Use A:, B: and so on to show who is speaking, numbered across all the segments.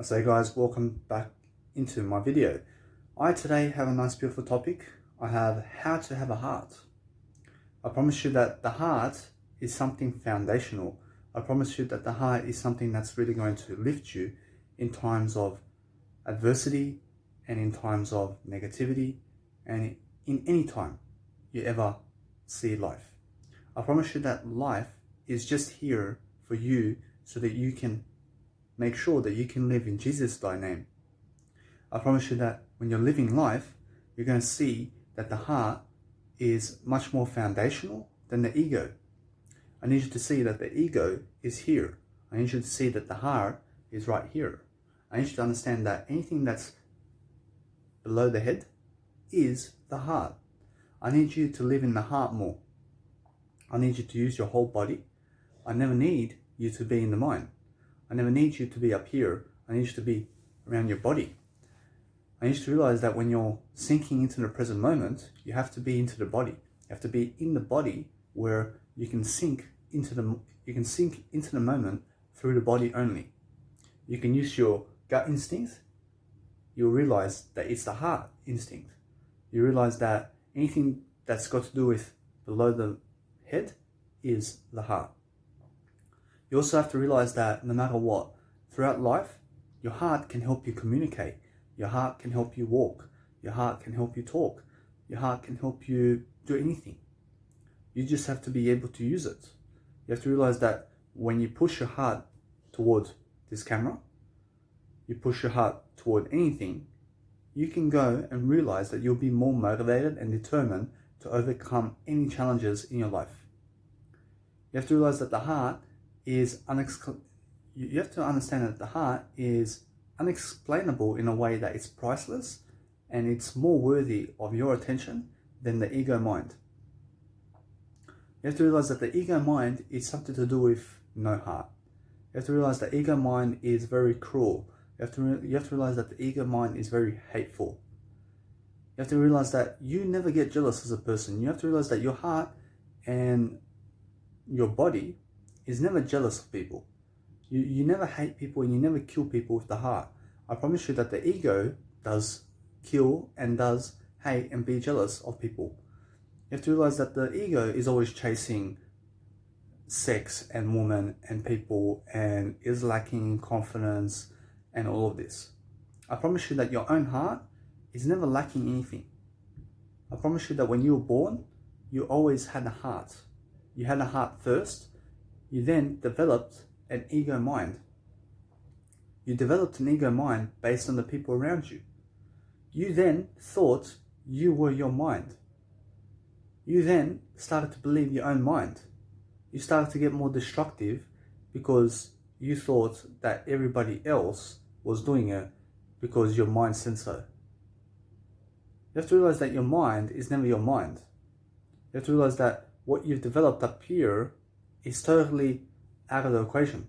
A: So guys, welcome back into my video. I today have a nice beautiful topic. I have how to have a heart. I promise you that the heart is something foundational. I promise you that the heart is something that's really going to lift you in times of adversity and in times of negativity and in any time you ever see life. I promise you that life is just here for you so that you can make sure that you can live in Jesus' thy name. I promise you that when you're living life, you're going to see that the heart is much more foundational than the ego. I need you to see that the ego is here. I need you to see that the heart is right here. I need you to understand that anything that's below the head is the heart. I need you to live in the heart more. I need you to use your whole body. I never need you to be in the mind. I never need you to be up here. I need you to be around your body. I need you to realize that when you're sinking into the present moment, you have to be into the body. You have to be in the body where you can sink into the moment through the body only. You can use your gut instinct. You'll realize that it's the heart instinct. You realize that anything that's got to do with below the head is the heart. You also have to realize that no matter what, throughout life, your heart can help you communicate. Your heart can help you walk. Your heart can help you talk. Your heart can help you do anything. You just have to be able to use it. You have to realize that when you push your heart toward this camera, you push your heart toward anything, you can go and realize that you'll be more motivated and determined to overcome any challenges in your life. You have to realize that the heart is you have to understand that the heart is unexplainable in a way that it's priceless and it's more worthy of your attention than the ego mind. You have to realize that the ego mind is something to do with no heart. You have to realize that ego mind is very cruel. You have to realize that the ego mind is very hateful. You have to realize that you never get jealous as a person. You have to realize that your heart and your body is never jealous of people. You never hate people and you never kill people with the heart. I promise you that the ego does kill and does hate and be jealous of people. You have to realize that the ego is always chasing sex and women and people and is lacking in confidence and all of this. I promise you that your own heart is never lacking anything. I promise you that when you were born, you always had a heart. You had a heart first. You then developed an ego mind. You developed an ego mind based on the people around you. You then thought you were your mind. You then started to believe your own mind. You started to get more destructive because you thought that everybody else was doing it because your mind said so. You have to realize that your mind is never your mind. You have to realize that what you've developed up here is totally out of the equation.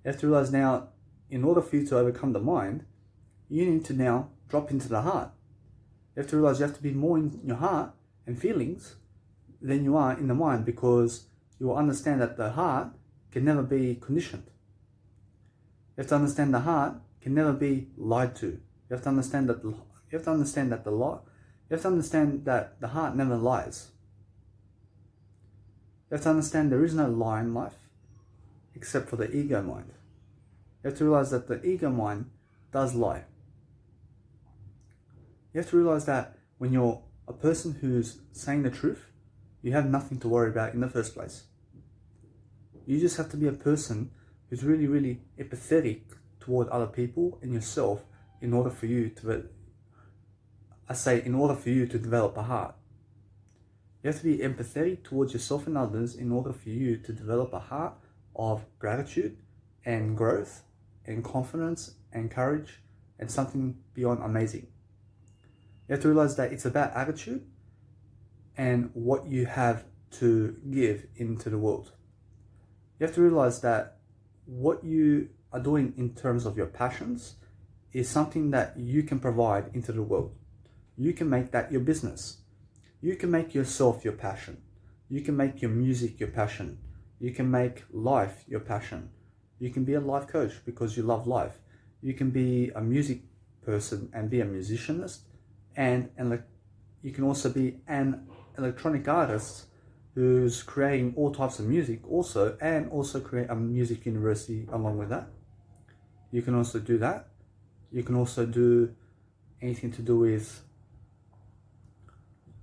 A: You have to realize now, in order for you to overcome the mind, you need to now drop into the heart. You have to realize you have to be more in your heart and feelings than you are in the mind, because you will understand that the heart can never be conditioned. You have to understand the heart can never be lied to. You have to understand that the heart never lies. You have to understand there is no lie in life except for the ego mind. You have to realize that the ego mind does lie. You have to realize that when you're a person who's saying the truth, you have nothing to worry about in the first place. You just have to be a person who's really, really empathetic toward other people and yourself in order for you to develop a heart. You have to be empathetic towards yourself and others in order for you to develop a heart of gratitude and growth and confidence and courage and something beyond amazing. You have to realize that it's about attitude and what you have to give into the world. You have to realize that what you are doing in terms of your passions is something that you can provide into the world. You can make that your business. You can make yourself your passion. You can make your music your passion. You can make life your passion. You can be a life coach because you love life. You can be a music person and be a musicianist, and you can also be an electronic artist who's creating all types of music also, and also create a music university along with that. You can also do that. You can also do anything to do with,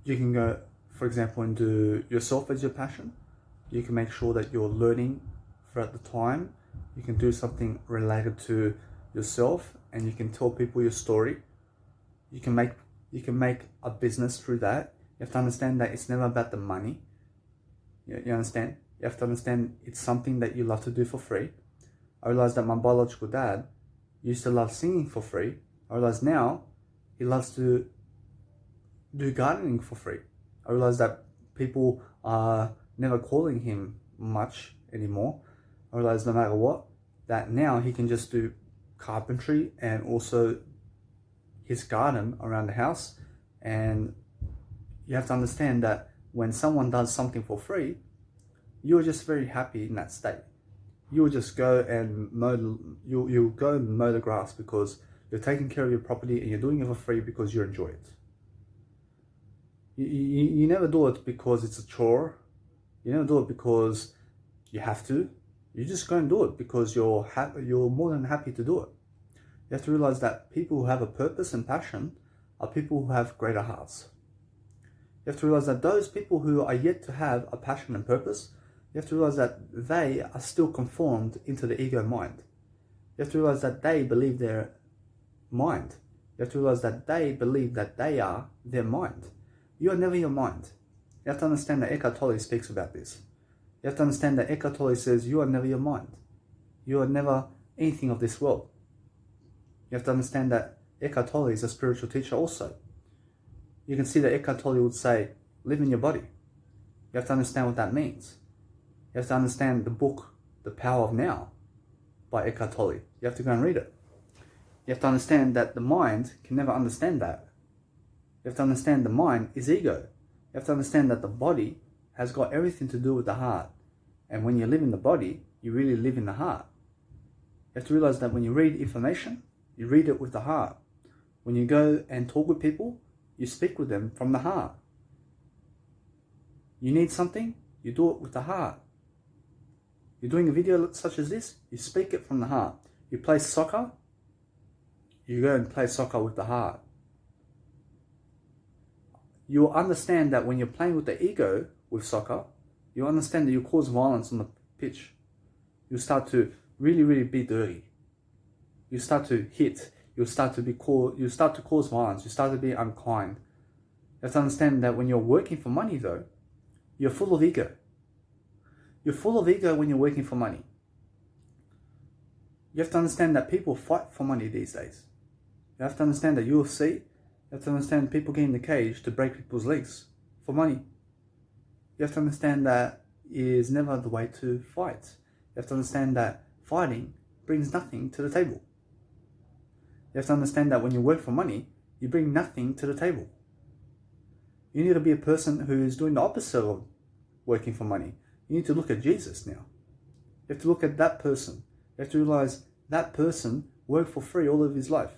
A: you can go, for example, and do yourself as your passion. You can make sure that you're learning throughout the time. You can do something related to yourself, and you can tell people your story. You can make a business through that. You have to understand that it's never about the money. You understand? You have to understand it's something that you love to do for free. I realized that my biological dad used to love singing for free. I realized now he loves to do gardening for free. I realized that people are never calling him much anymore. I realized no matter what, that now he can just do carpentry and also his garden around the house. And you have to understand that when someone does something for free, you're just very happy in that state. You'll just go and you'll go and mow the grass because you're taking care of your property and you're doing it for free because you enjoy it. You never do it because it's a chore. You never do it because you have to. You just go and do it because you're more than happy to do it. You have to realize that people who have a purpose and passion are people who have greater hearts. You have to realize that those people who are yet to have a passion and purpose, you have to realize that they are still conformed into the ego mind. You have to realize that they believe their mind. You have to realize that they believe that they are their mind. You are never your mind. You have to understand that Eckhart Tolle speaks about this. You have to understand that Eckhart Tolle says you are never your mind. You are never anything of this world. You have to understand that Eckhart Tolle is a spiritual teacher also. You can see that Eckhart Tolle would say, live in your body. You have to understand what that means. You have to understand the book, The Power of Now, by Eckhart Tolle. You have to go and read it. You have to understand that the mind can never understand that. You have to understand the mind is ego. You have to understand that the body has got everything to do with the heart. And when you live in the body, you really live in the heart. You have to realize that when you read information, you read it with the heart. When you go and talk with people, you speak with them from the heart. You need something, you do it with the heart. You're doing a video such as this, you speak it from the heart. You play soccer, you go and play soccer with the heart. You'll understand that when you're playing with the ego with soccer, you'll understand that you cause violence on the pitch. You start to really be dirty. You start to hit. You start to cause violence. You start to be unkind. You have to understand that when you're working for money though, you're full of ego. You're full of ego when you're working for money. You have to understand that people fight for money these days. You have to understand that UFC, you have to understand people get in the cage to break people's legs for money. You have to understand that is never the way to fight. You have to understand that fighting brings nothing to the table. You have to understand that when you work for money, you bring nothing to the table. You need to be a person who is doing the opposite of working for money. You need to look at Jesus now. You have to look at that person. You have to realize that person worked for free all of his life.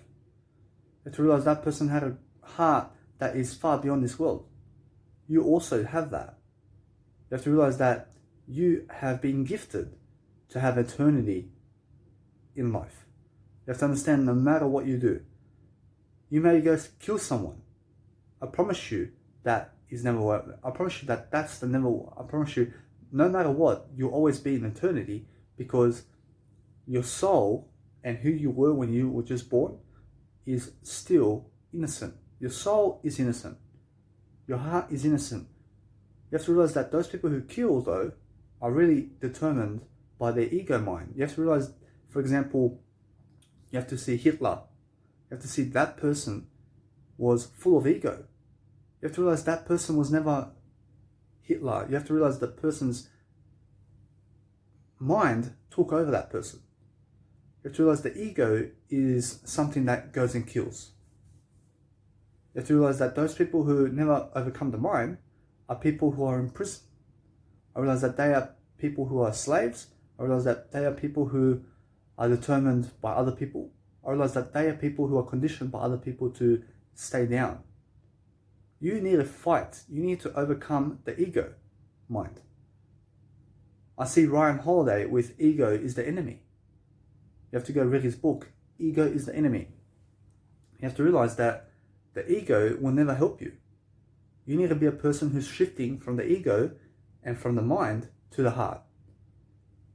A: You have to realize that person had a heart that is far beyond this world. You also have that. You have to realize that you have been gifted to have eternity in life. You have to understand no matter what you do, you may go kill someone. I promise you that is never worth it. I promise you that that's the never. I promise you, no matter what, you'll always be in eternity because your soul and who you were when you were just born is still innocent. Your soul is innocent. Your heart is innocent. You have to realize that those people who kill, though, are really determined by their ego mind. You have to realize, for example, you have to see Hitler. You have to see that person was full of ego. You have to realize that person was never Hitler. You have to realize that person's mind took over that person. You have to realize the ego is something that goes and kills. You have to realize that those people who never overcome the mind are people who are in prison. I realize that they are people who are slaves. I realize that they are people who are determined by other people. I realize that they are people who are conditioned by other people to stay down. You need to fight. You need to overcome the ego mind. I see Ryan Holiday with ego is the enemy. You have to go read his book. Ego is the enemy. You have to realize that the ego will never help you. You need to be a person who's shifting from the ego and from the mind to the heart.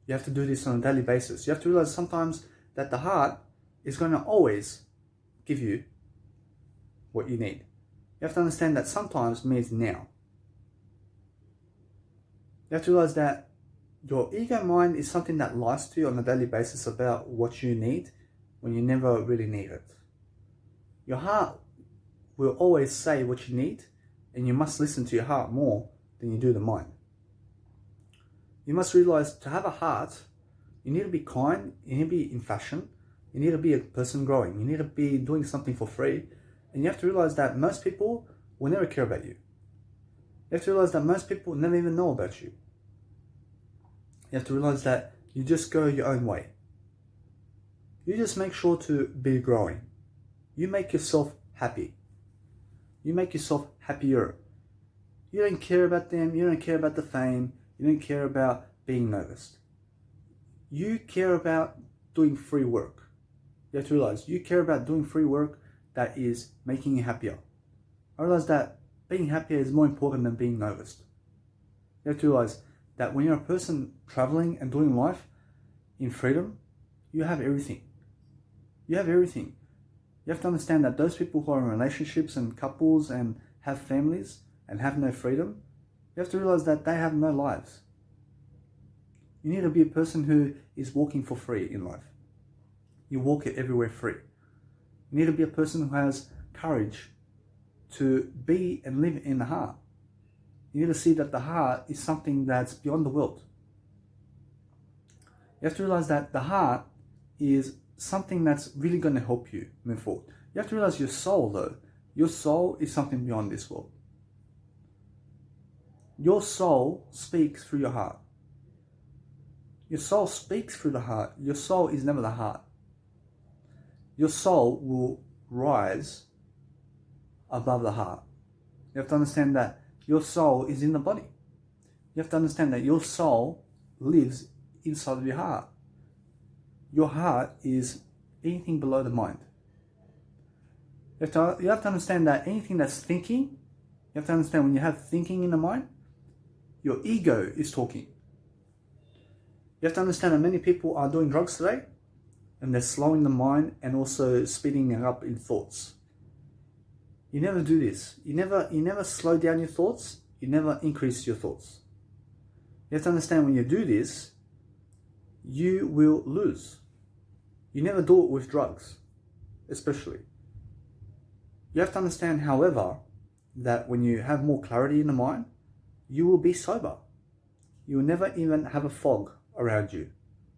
A: You have to do this on a daily basis. You have to realize sometimes that the heart is going to always give you what you need. You have to understand that sometimes means now. You have to realize that your ego mind is something that lies to you on a daily basis about what you need when you never really need it. Your heart will always say what you need, and you must listen to your heart more than you do the mind. You must realize to have a heart, you need to be kind, you need to be in fashion, you need to be a person growing, you need to be doing something for free, and you have to realize that most people will never care about you. You have to realize that most people never even know about you. You have to realize that you just go your own way. You just make sure to be growing. You make yourself happy. You make yourself happier. You don't care about them. You don't care about the fame. You don't care about being noticed. You care about doing free work. You have to realize you care about doing free work that is making you happier. I realize that being happier is more important than being noticed. You have to realize that when you're a person traveling and doing life in freedom, you have everything. You have everything. You have to understand that those people who are in relationships and couples and have families and have no freedom, you have to realize that they have no lives. You need to be a person who is walking for free in life. You walk it everywhere free. You need to be a person who has courage to be and live in the heart. You need to see that the heart is something that's beyond the world. You have to realize that the heart is something that's really going to help you move forward. You have to realize your soul, though. Your soul is something beyond this world. Your soul speaks through your heart. Your soul speaks through the heart. Your soul is never the heart. Your soul will rise above the heart. You have to understand that your soul is in the body. You have to understand that your soul lives inside of your heart. Your heart is anything below the mind. You have to understand that anything that's thinking, you have to understand when you have thinking in the mind, your ego is talking. You have to understand that many people are doing drugs today and they're slowing the mind and also speeding it up in thoughts. You never do this. You never slow down your thoughts. You never increase your thoughts. You have to understand when you do this, you will lose. You never do it with drugs, especially. You have to understand, however, that when you have more clarity in the mind, you will be sober. You will never even have a fog around you.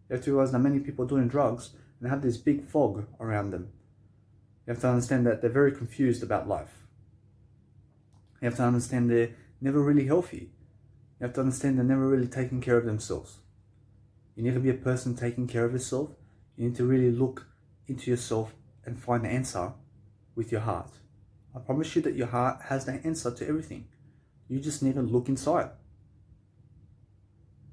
A: You have to realize that many people are doing drugs and have this big fog around them. You have to understand that they're very confused about life. You have to understand they're never really healthy. You have to understand they're never really taking care of themselves. You need to be a person taking care of yourself. You need to really look into yourself and find the answer with your heart. I promise you that your heart has the answer to everything. You just need to look inside.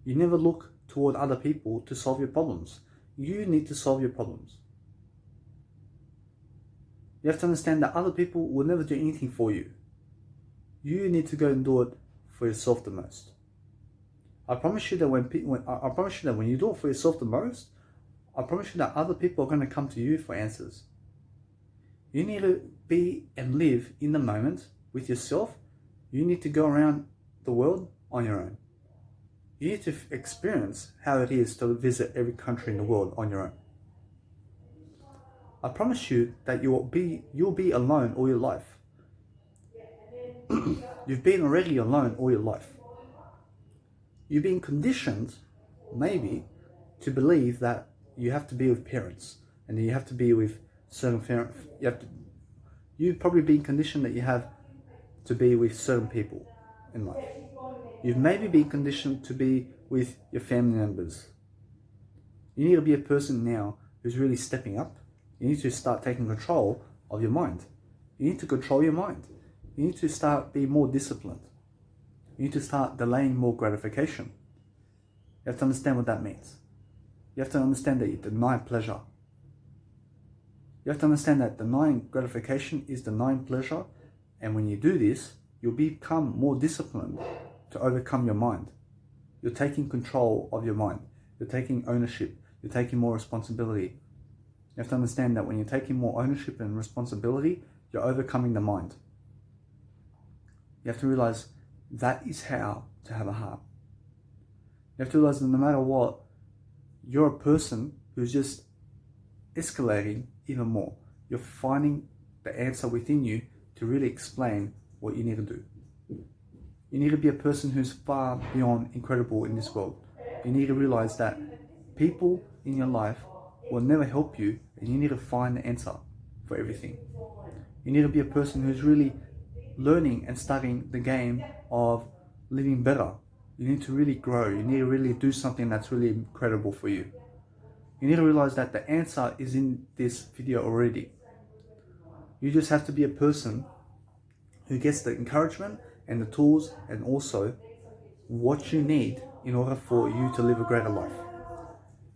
A: You never look toward other people to solve your problems. You need to solve your problems. You have to understand that other people will never do anything for you. You need to go and do it for yourself the most. I promise you that when you do it for yourself the most, I promise you that other people are going to come to you for answers. You need to be and live in the moment with yourself. You need to go around the world on your own. You need to experience how it is to visit every country in the world on your own. I promise you that you'll be alone all your life. You've been already alone all your life. You've been conditioned, maybe, to believe that you have to be with parents and that you have to be with certain parents. You've probably been conditioned that you have to be with certain people in life. You've maybe been conditioned to be with your family members. You need to be a person now who's really stepping up You need to start taking control of your mind. You need to control your mind. You need to start being more disciplined. You need to start delaying more gratification. You have to understand what that means. You have to understand that you deny pleasure. You have to understand that denying gratification is denying pleasure, and when you do this, you'll become more disciplined to overcome your mind. You're taking control of your mind. You're taking ownership. You're taking more responsibility. You have to understand that when you're taking more ownership and responsibility, you're overcoming the mind. You have to realize that is how to have a heart. You have to realize that no matter what, you're a person who's just escalating even more. You're finding the answer within you to really explain what you need to do. You need to be a person who's far beyond incredible in this world. You need to realize that people in your life will never help you, and you need to find the answer for everything. You need to be a person who's really learning and studying the game of living better. You need to really grow. You need to really do something that's really incredible for you. You need to realize that the answer is in this video already. You just have to be a person who gets the encouragement and the tools and also what you need in order for you to live a greater life.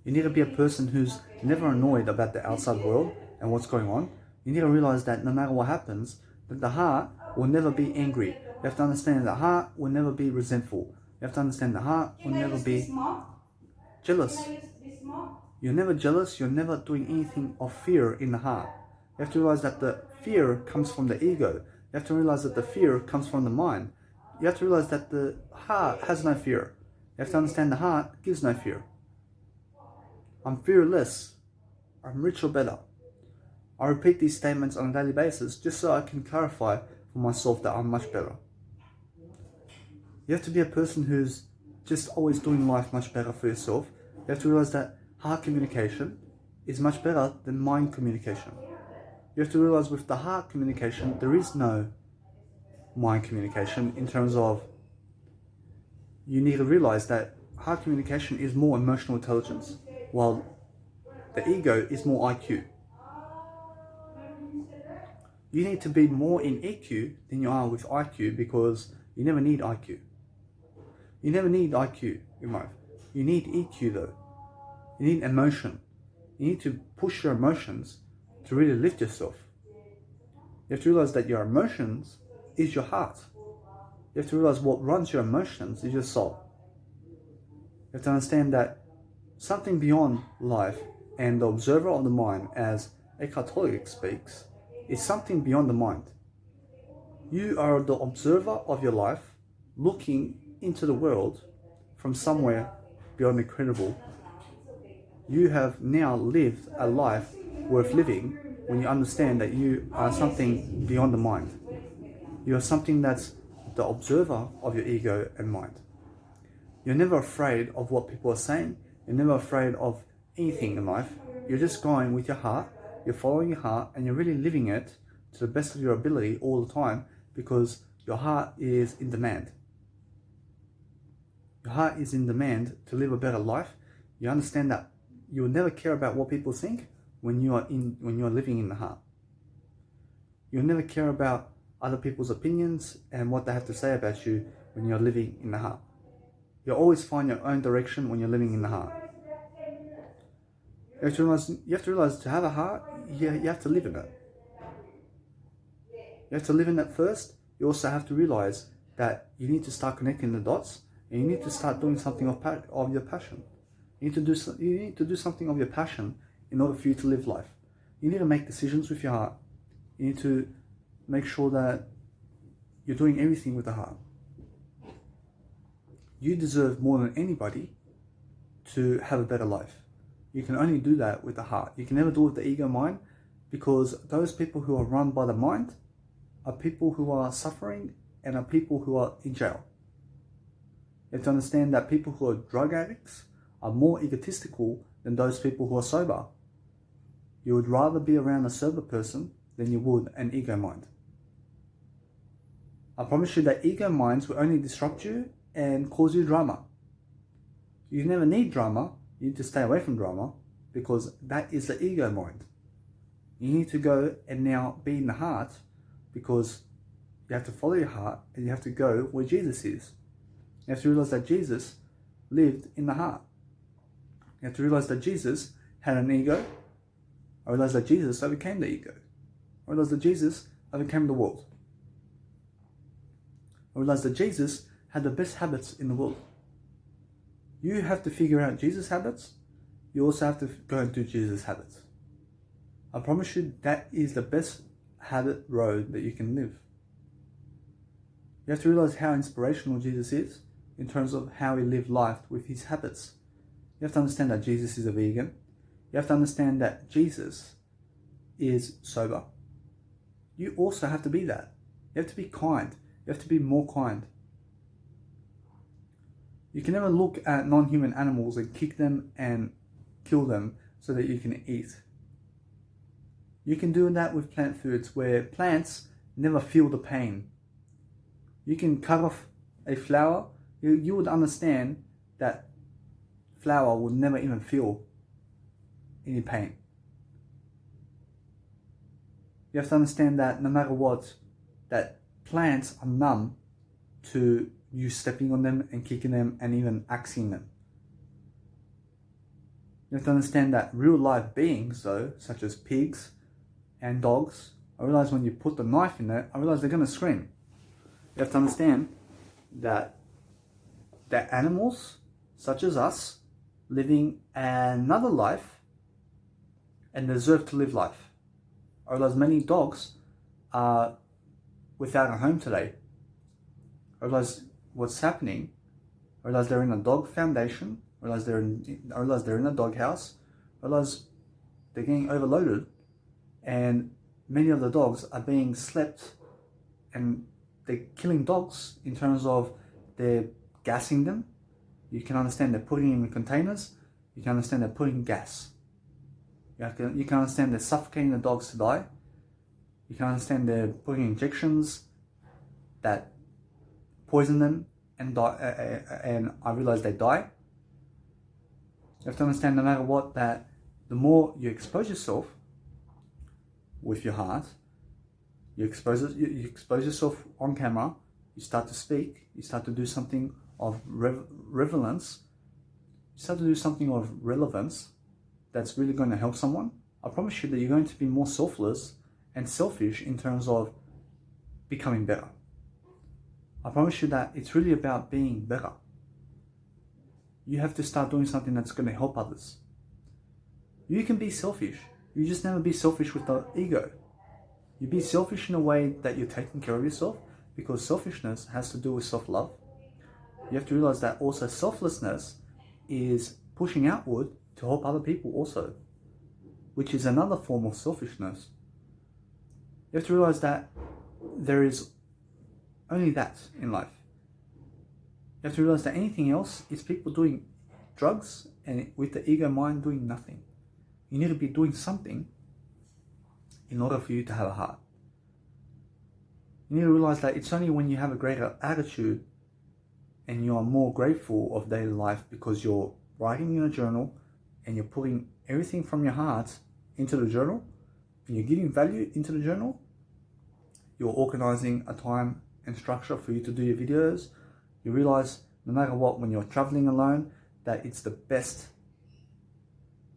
A: You need to be a person who's never annoyed about the outside world and what's going on. You need to realize that no matter what happens, that the heart will never be angry. You have to understand that the heart will never be resentful. You have to understand the heart will never be jealous. You're never jealous. You're never doing anything of fear in the heart. You have to realize that the fear comes from the ego. You have to realize that the fear comes from the mind. You have to realize that the heart has no fear. You have to understand the heart gives no fear. I'm fearless. I'm rich or better. I repeat these statements on a daily basis just so I can clarify for myself that I'm much better. You have to be a person who's just always doing life much better for yourself. You have to realize that heart communication is much better than mind communication. You have to realize with the heart communication, there is no mind communication in terms of you need to realize that heart communication is more emotional intelligence, while the ego is more IQ. You need to be more in EQ than you are with IQ because you never need IQ. You never need IQ in life. You need EQ though. You need emotion. You need to push your emotions to really lift yourself. You have to realize that your emotions is your heart. You have to realize what runs your emotions is your soul. You have to understand that something beyond life and the observer of the mind, as Eckhart Tolle speaks, is something beyond the mind. You are the observer of your life looking into the world from somewhere beyond incredible. You have now lived a life worth living when you understand that you are something beyond the mind. You are something that's the observer of your ego and mind. You're never afraid of what people are saying. You're never afraid of anything in life. You're just going with your heart. You're following your heart and you're really living it to the best of your ability all the time because your heart is in demand. Your heart is in demand to live a better life. You understand that you will never care about what people think when you are living in the heart. You'll never care about other people's opinions and what they have to say about you when you're living in the heart. You'll always find your own direction when you're living in the heart. You have to realize to have a heart, you have to live in it. You have to live in it first. You also have to realize that you need to start connecting the dots and you need to start doing something of your passion. You need to do something of your passion in order for you to live life. You need to make decisions with your heart. You need to make sure that you're doing everything with the heart. You deserve more than anybody to have a better life. You can only do that with the heart. You can never do it with the ego mind because those people who are run by the mind are people who are suffering and are people who are in jail. You have to understand that people who are drug addicts are more egotistical than those people who are sober. You would rather be around a sober person than you would an ego mind. I promise you that ego minds will only disrupt you and cause you drama. You never need drama. You need to stay away from drama because that is the ego mind. You need to go and now be in the heart, because you have to follow your heart and you have to go where Jesus is. You have to realize that Jesus lived in the heart. You have to realize that Jesus had an ego. I realize that Jesus overcame the ego. I realize that Jesus overcame the world. I realize that Jesus had the best habits in the world. You have to figure out Jesus' habits. You also have to go and do Jesus' habits. I promise you that is the best habit road that you can live. You have to realize how inspirational Jesus is in terms of how he lived life with his habits. You have to understand that Jesus is a vegan. You have to understand that Jesus is sober. You also have to be that. You have to be kind. You have to be more kind. You can never look at non-human animals and kick them and kill them so that you can eat. You can do that with plant foods, where plants never feel the pain. You can cut off a flower. You would understand that flower would never even feel any pain. You have to understand that no matter what, that plants are numb to you stepping on them and kicking them and even axing them. You have to understand that real life beings, though, such as pigs and dogs, I realize when you put the knife in there, I realize they're going to scream. You have to understand that animals, such as us, living another life and deserve to live life. I realize many dogs are without a home today. I realize what's happening. I realize they're in a dog foundation. I realize they're in a dog house. I realize they're getting overloaded, and many of the dogs are being slept, and they're killing dogs in terms of they're gassing them. You can understand they're putting them in containers. You can understand they're putting gas. You can understand they're suffocating the dogs to die. You can understand they're putting injections that poison them and die, and I realize they die. You have to understand, no matter what, that the more you expose yourself with your heart, you expose yourself on camera, you start to speak, you start to do something of relevance, you start to do something of relevance that's really going to help someone. I promise you that you're going to be more selfless and selfish in terms of becoming better. I promise you that it's really about being better. You have to start doing something that's going to help others. You can be selfish. You just never be selfish with the ego. You be selfish in a way that you're taking care of yourself, because selfishness has to do with self-love. You have to realize that also selflessness is pushing outward to help other people also, which is another form of selfishness. You have to realize that there is only that in life. You have to realize that anything else is people doing drugs and with the ego mind doing nothing. You need to be doing something in order for you to have a heart. You need to realize that it's only when you have a greater attitude and you are more grateful of daily life, because you're writing in a journal and you're putting everything from your heart into the journal, and you're giving value into the journal. You're organizing a time and structure for you to do your videos. You realize no matter what, when you're traveling alone, that it's the best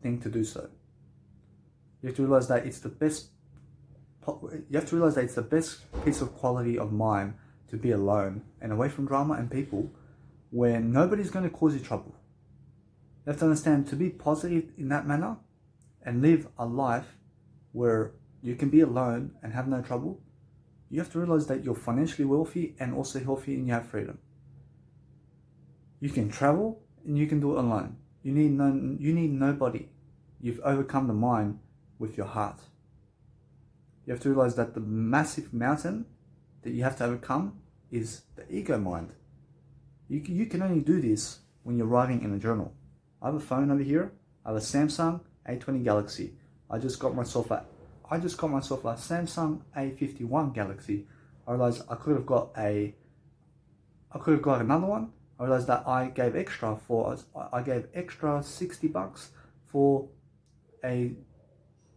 A: thing to do so. You have to realize that it's the best. You have to realize that it's the best piece of quality of mind to be alone and away from drama and people, where nobody's going to cause you trouble. You have to understand, to be positive in that manner and live a life where you can be alone and have no trouble. You have to realize that you're financially wealthy and also healthy, and you have freedom. You can travel and you can do it alone. You need nobody. You've overcome the mind with your heart. You have to realize that the massive mountain that you have to overcome is the ego mind. You can only do this when you're writing in a journal. I have a phone over here. I have a Samsung A20 Galaxy. I just got myself a Samsung A51 Galaxy. I realized I could have got another one. I realized that I gave extra $60 for a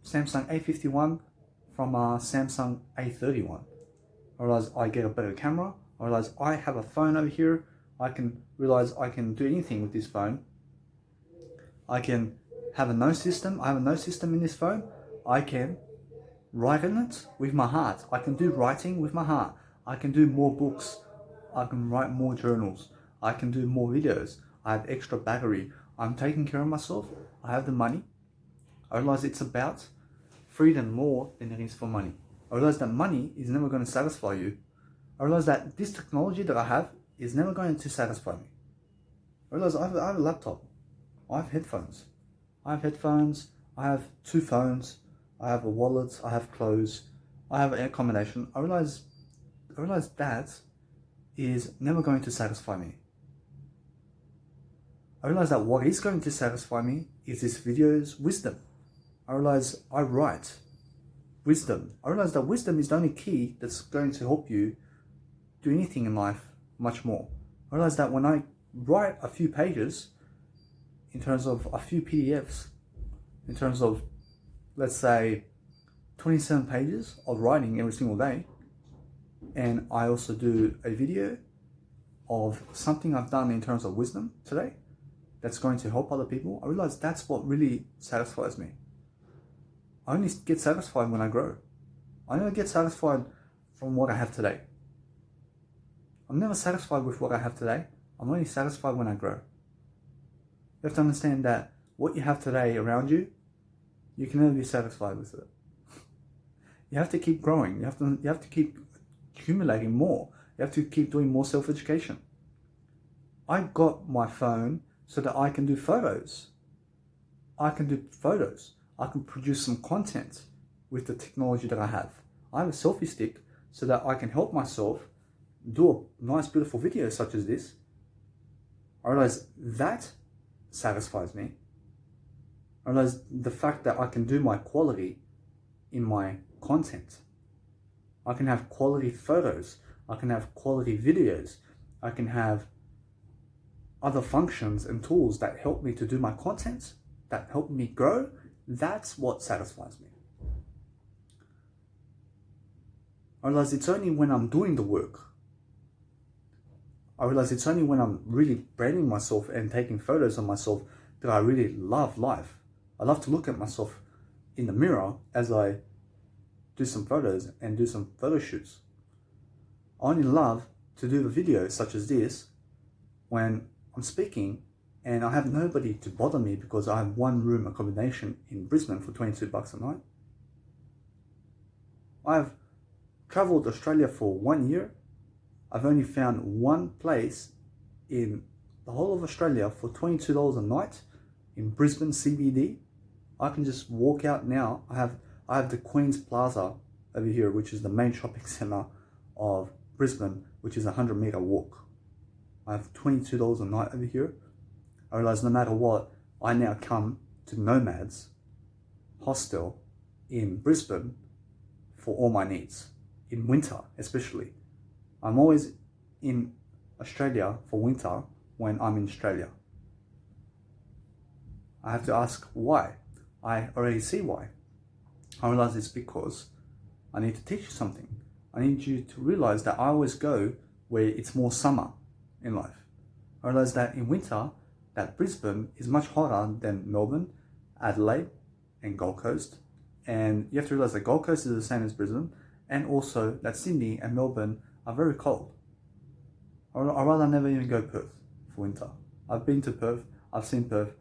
A: Samsung A51 from a Samsung A31. I realize I get a better camera. I realize I have a phone over here. I can realize I can do anything with this phone. I can have a note system. I have a note system in this phone. I can write in it with my heart. I can do writing with my heart. I can do more books. I can write more journals. I can do more videos. I have extra battery. I'm taking care of myself. I have the money. I realize it's about freedom more than it is for money. I realize that money is never going to satisfy you. I realize that this technology that I have is never going to satisfy me. I realize I have a laptop. I have headphones. I have 2 phones. I have a wallet. I have clothes. I have an accommodation. I realize that is never going to satisfy me. I realize that what is going to satisfy me is this video's wisdom. I realize I write wisdom. I realize that wisdom is the only key that's going to help you do anything in life much more. I realize that when I write a few pages, in terms of a few PDFs, in terms of, let's say, 27 pages of writing every single day, and I also do a video of something I've done in terms of wisdom today that's going to help other people, I realize that's what really satisfies me. I only get satisfied when I grow. I never get satisfied from what I have today. I'm never satisfied with what I have today. I'm only satisfied when I grow. You have to understand that what you have today around you, you can never be satisfied with it. You have to keep growing. You have to keep accumulating more. You have to keep doing more self-education. I got my phone so that I can do photos. I can produce some content with the technology that I have. I have a selfie stick so that I can help myself do a nice, beautiful video such as this. I realize that satisfies me. I realize the fact that I can do my quality in my content. I can have quality photos. I can have quality videos. I can have other functions and tools that help me to do my content, that help me grow. That's what satisfies me. I realize it's only when I'm doing the work. I realize it's only when I'm really branding myself and taking photos of myself that I really love life. I love to look at myself in the mirror as I do some photos and do some photo shoots. I only love to do the videos such as this when I'm speaking and I have nobody to bother me because I have 1-room accommodation in Brisbane for $22 a night. I've traveled Australia for 1 year. I've only found one place in the whole of Australia for $22 a night in Brisbane CBD. I can just walk out now. I have the Queen's Plaza over here, which is the main shopping centre of Brisbane, which is a 100-metre walk. I have $22 a night over here. I realise no matter what, I now come to Nomads Hostel in Brisbane for all my needs. In winter, especially. I'm always in Australia for winter when I'm in Australia. I have to ask why. I already see why. I realize it's because I need to teach you something. I need you to realize that I always go where it's more summer in life. I realize that in winter, that Brisbane is much hotter than Melbourne, Adelaide, and Gold Coast. And you have to realize that Gold Coast is the same as Brisbane, and also that Sydney and Melbourne are very cold. I'd rather never even go Perth for winter. I've been to Perth, I've seen Perth.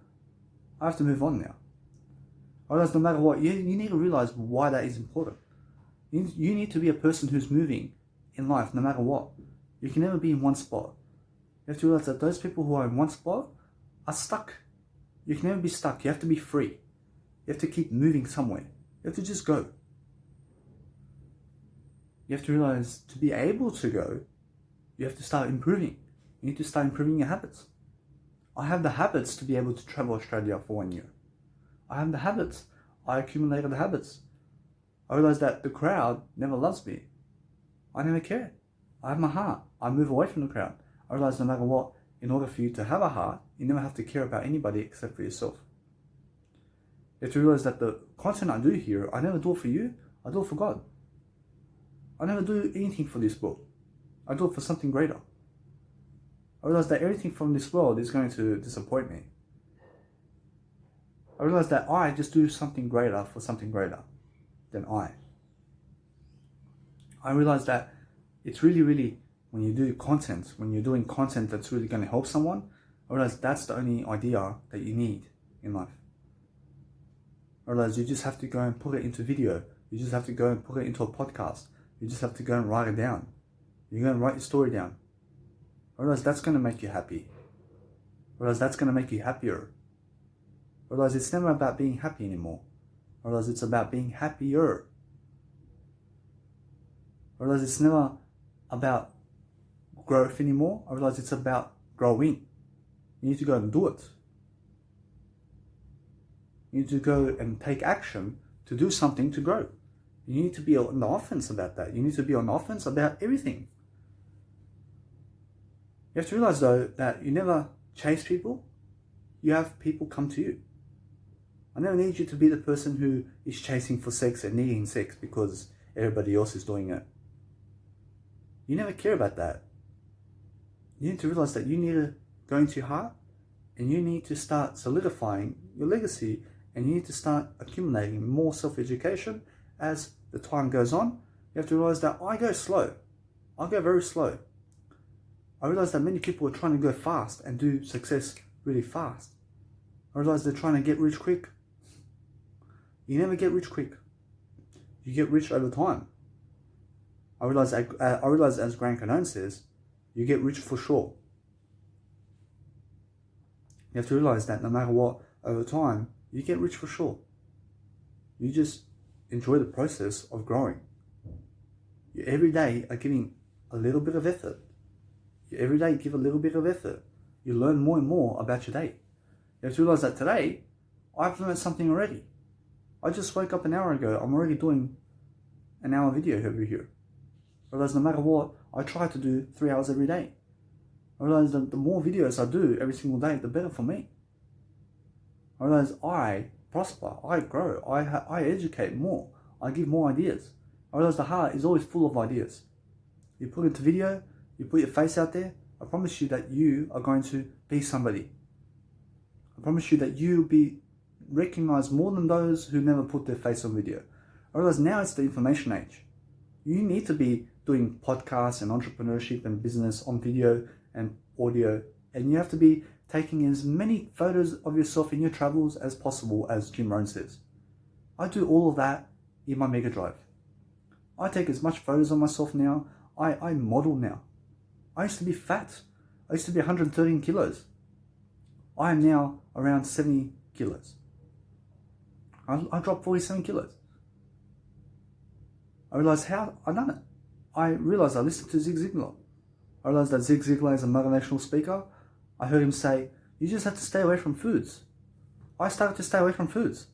A: I have to move on now. I realize no matter what, you need to realize why that is important. You need to be a person who's moving in life no matter what. You can never be in one spot. You have to realize that those people who are in one spot are stuck. You can never be stuck. You have to be free. You have to keep moving somewhere. You have to just go. You have to realize to be able to go, you have to start improving. You need to start improving your habits. I have the habits to be able to travel Australia for 1 year. I have the habits. I accumulated the habits. I realized that the crowd never loves me. I never care. I have my heart. I move away from the crowd. I realized no matter what, in order for you to have a heart, you never have to care about anybody except for yourself. You have to realize that the content I do here, I never do it for you, I do it for God. I never do anything for this world. I do it for something greater. I realize that everything from this world is going to disappoint me. I realize that I just do something greater for something greater than I. I realize that it's really, when you do content, when you're doing content that's really going to help someone, I realize that's the only idea that you need in life. I realize you just have to go and put it into video. You just have to go and put it into a podcast. You just have to go and write it down. You're going to write your story down. I realize that's going to make you happy. I realize that's going to make you happier. I realize it's never about being happy anymore. I realize it's about being happier. I realize it's never about growth anymore. I realize it's about growing. You need to go and do it. You need to go and take action to do something to grow. You need to be on the offense about that. You need to be on offense about everything. You have to realize though that you never chase people. You have people come to you. I never need you to be the person who is chasing for sex and needing sex because everybody else is doing it. You never care about that. You need to realize that you need to go into your heart and you need to start solidifying your legacy, and you need to start accumulating more self-education as the time goes on. You have to realize that I go slow. I go very slow. I realize that many people are trying to go fast and do success really fast. I realize they're trying to get rich quick. You never get rich quick. You get rich over time. I realize as Grant Cardone says, you get rich for sure. You have to realize that no matter what, over time, you get rich for sure. You just enjoy the process of growing. You every day are giving a little bit of effort. You every day give a little bit of effort. You learn more and more about your day. You have to realize that today, I've learned something already. I just woke up an hour ago. I'm already doing an hour video over here. I realize no matter what, I try to do 3 hours every day. I realize that the more videos I do every single day, the better for me. I realize I prosper, I grow, I educate more, I give more ideas. I realize the heart is always full of ideas. You put it into video, you put your face out there, I promise you that you are going to be somebody. I promise you that you'll be recognized more than those who never put their face on video. I realize now it's the information age. You need to be doing podcasts and entrepreneurship and business on video and audio, and you have to be taking as many photos of yourself in your travels as possible, as Jim Rohn says. I do all of that in my Mega Drive. I take as much photos of myself now. I model now. I used to be fat. I used to be 113 kilos. I am now around 70 kilos. I dropped 47 kilos. I realized how I done it. I realized I listened to Zig Ziglar. I realized that Zig Ziglar is a motivational speaker. I heard him say, you just have to stay away from foods. I started to stay away from foods.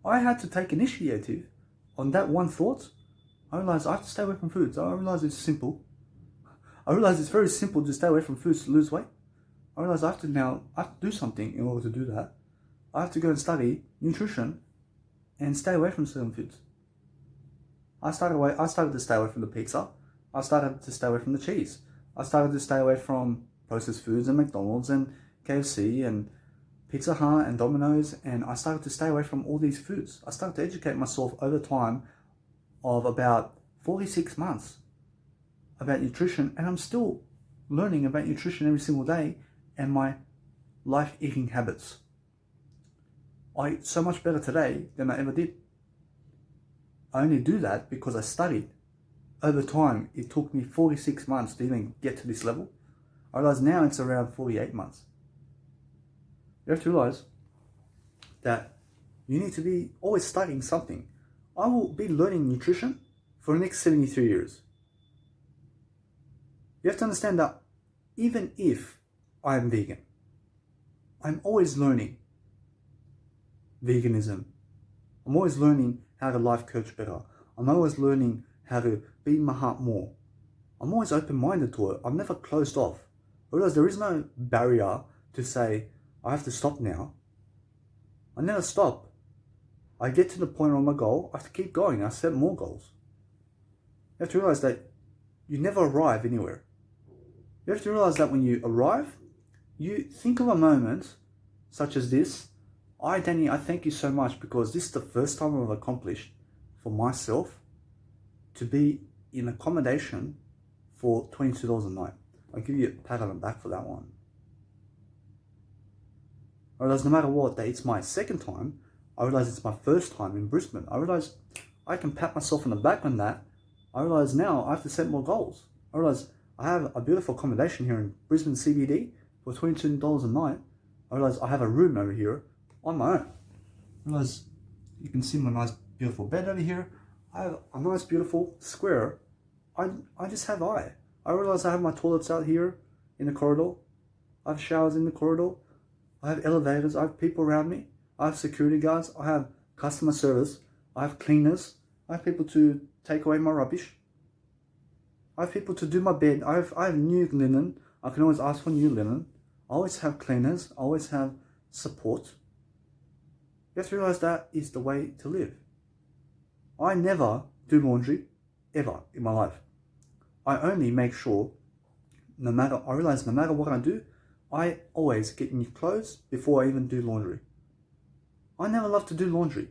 A: I had to take initiative on that one thought. I realized I have to stay away from foods. I realized it's simple. I realized it's very simple to stay away from foods to lose weight. I realized I have to do something in order to do that. I have to go and study nutrition and stay away from certain foods. I started to stay away from the pizza. I started to stay away from the cheese. I started to stay away from processed foods and McDonald's and KFC and Pizza Hut and Domino's, and I started to stay away from all these foods. I started to educate myself over time of about 46 months about nutrition, and I'm still learning about nutrition every single day and my life eating habits. I eat so much better today than I ever did. I only do that because I studied. Over time, it took me 46 months to even get to this level. I realize now it's around 48 months. You have to realize that you need to be always studying something. I will be learning nutrition for the next 73 years. You have to understand that even if I am vegan, I'm always learning veganism. I'm always learning how to life coach better. I'm always learning how to be in my heart more. I'm always open-minded to it. I'm never closed off. I realize there is no barrier to say, I have to stop now. I never stop I get to the point of my goal, I have to keep going. I set more goals. You have to realize that you never arrive anywhere. You have to realize that when you arrive, you think of a moment such as this. Danny, I thank you so much because this is the first time I've accomplished for myself to be in accommodation for $22 a night. I'll give you a pat on the back for that one. I realize no matter what, that it's my second time. I realize it's my first time in Brisbane. I realize I can pat myself on the back on that. I realize now I have to set more goals. I realize I have a beautiful accommodation here in Brisbane CBD for $22 a night. I realize I have a room over here on my own. I realize you can see my nice beautiful bed over here. I have a nice beautiful square. I just have I realize I have my toilets out here in the corridor. I have showers in the corridor. I have elevators. I have people around me. I have security guards. I have customer service. I have cleaners. I have people to take away my rubbish. I have people to do my bed. I have new linen. I can always ask for new linen. I always have cleaners. I always have support. You have to realize that is the way to live. I never do laundry, ever, in my life. I only make sure, I realize no matter what I do, I always get new clothes before I even do laundry. I never love to do laundry.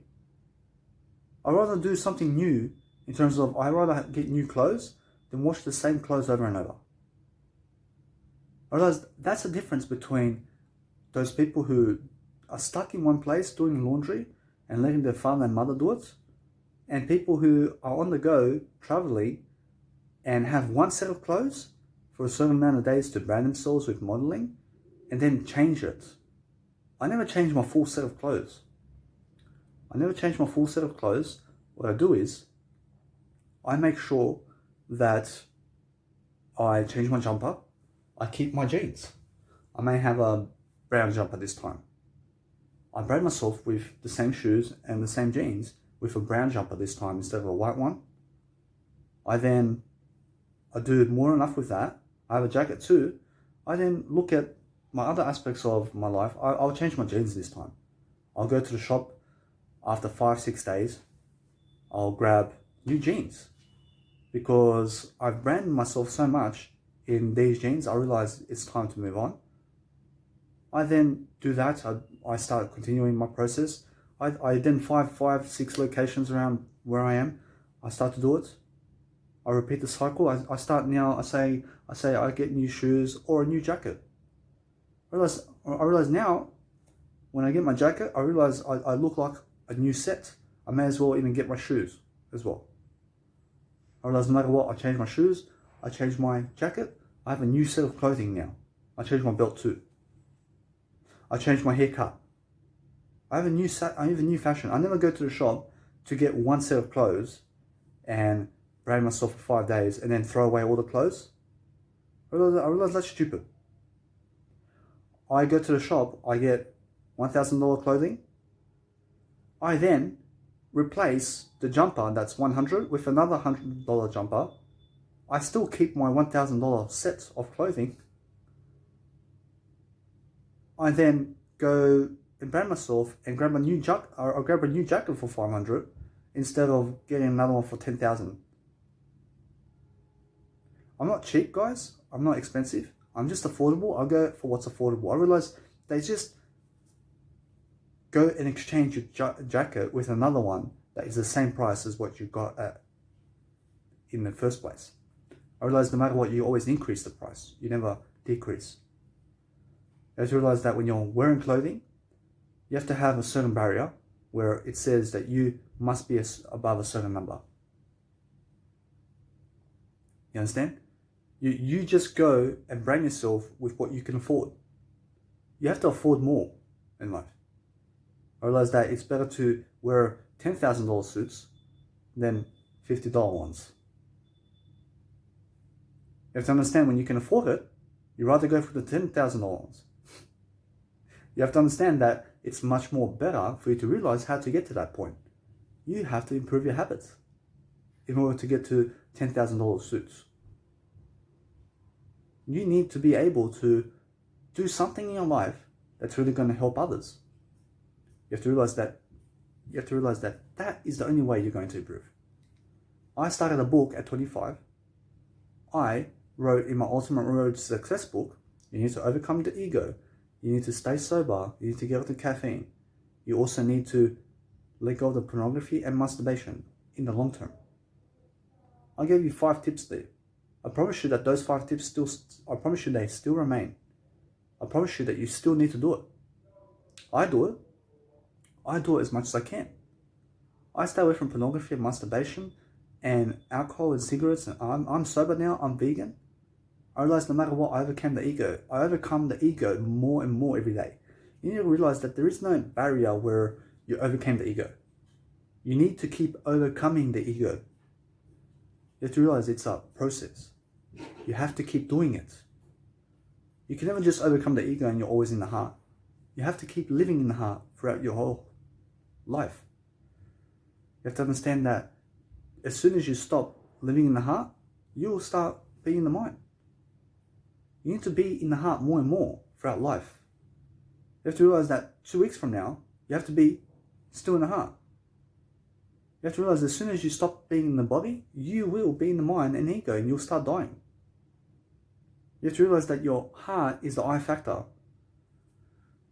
A: I'd rather do something new in terms of I'd rather get new clothes than wash the same clothes over and over. I realize that's the difference between those people who are stuck in one place doing laundry and letting their father and mother do it, and people who are on the go traveling and have one set of clothes for a certain amount of days to brand themselves with modeling and then change it. I never change my full set of clothes. What I do is I make sure that I change my jumper. I keep my jeans. I may have a brown jumper this time. I brand myself with the same shoes and the same jeans with a brown jumper this time instead of a white one. I do more enough with that. I have a jacket too. I then look at my other aspects of my life. I'll change my jeans this time. I'll go to the shop after 5-6 days. I'll grab new jeans because I've branded myself so much in these jeans. I realize it's time to move on. I then do that. I start continuing my process. I identify 5-6 locations around where I am. I start to do it. I repeat the cycle. I start now. I say I get new shoes or a new jacket. I realize now when I get my jacket, I realize I look like a new set. I may as well even get my shoes as well. I realize no matter what, I change my shoes, I change my jacket, I have a new set of clothing now. I change my belt too. I change my haircut. I have a new fashion. I never go to the shop to get one set of clothes and brand myself for 5 days and then throw away all the clothes. I realize that's stupid. I go to the shop, I get $1,000 clothing. I then replace the jumper that's $100 with another $100 jumper. I still keep my $1,000 set of clothing. I then go and brand myself and grab a new jacket for $500 instead of getting another one for $10,000. I'm not cheap, guys. I'm not expensive. I'm just affordable. I'll go for what's affordable. I realize they just go and exchange your jacket with another one that is the same price as what you got at in the first place. I realize no matter what, you always increase the price. You never decrease. You have to realize that when you're wearing clothing, you have to have a certain barrier where it says that you must be above a certain number. You understand? You just go and brand yourself with what you can afford. You have to afford more in life. I realize that it's better to wear $10,000 suits than $50 ones. You have to understand when you can afford it, you rather go for the $10,000 ones. You have to understand that it's much more better for you to realize how to get to that point. You have to improve your habits in order to get to $10,000 suits. You need to be able to do something in your life that's really going to help others. You have to realize that you have to realize that that is the only way you're going to improve. I started a book at 25. I wrote in my Ultimate Road to Success book, you need to overcome the ego. You need to stay sober. You need to get off the caffeine. You also need to let go of the pornography and masturbation in the long term. I gave you 5 tips there. I promise you that those 5 tips they still remain. I promise you that you still need to do it. I do it. I do it as much as I can. I stay away from pornography and masturbation and alcohol and cigarettes, and I'm sober now, I'm vegan. I realize no matter what, I overcome the ego. I overcome the ego more and more every day. You need to realize that there is no barrier where you overcame the ego. You need to keep overcoming the ego. You have to realize it's a process. You have to keep doing it. You can never just overcome the ego and you're always in the heart. You have to keep living in the heart throughout your whole life. You have to understand that as soon as you stop living in the heart, you will start being in the mind. You need to be in the heart more and more throughout life. You have to realize that 2 weeks from now, you have to be still in the heart. You have to realize as soon as you stop being in the body, you will be in the mind and ego and you'll start dying. You have to realize that your heart is the I factor.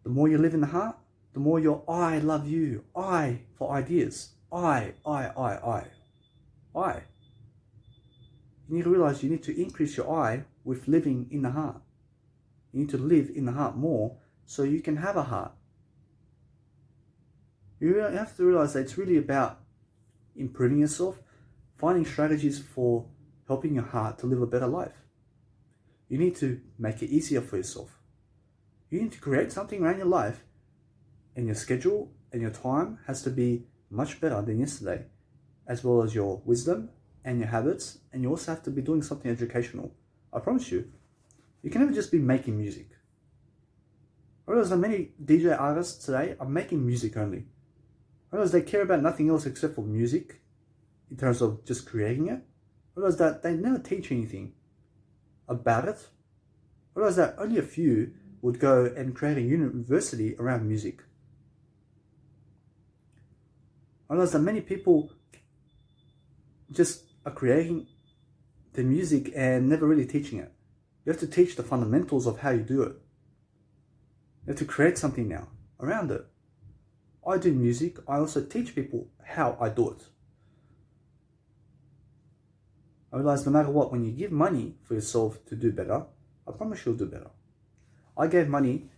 A: The more you live in the heart, the more your I love you. I for ideas. I. You need to realize you need to increase your I with living in the heart. You need to live in the heart more so you can have a heart. You have to realize that it's really about improving yourself, finding strategies for helping your heart to live a better life. You need to make it easier for yourself. You need to create something around your life, and your schedule and your time has to be much better than yesterday, as well as your wisdom and your habits, and you also have to be doing something educational. I promise you, you can never just be making music. I realize that many DJ artists today are making music only. I realize they care about nothing else except for music, in terms of just creating it. I realize that they never teach anything about it. I realize that only a few would go and create a university around music. I realize that many people just are creating the music and never really teaching it. You have to teach the fundamentals of how you do it. You have to create something now around it. I do music. I also teach people how I do it. I realize no matter what, when you give money for yourself to do better, I promise you'll do better. I gave money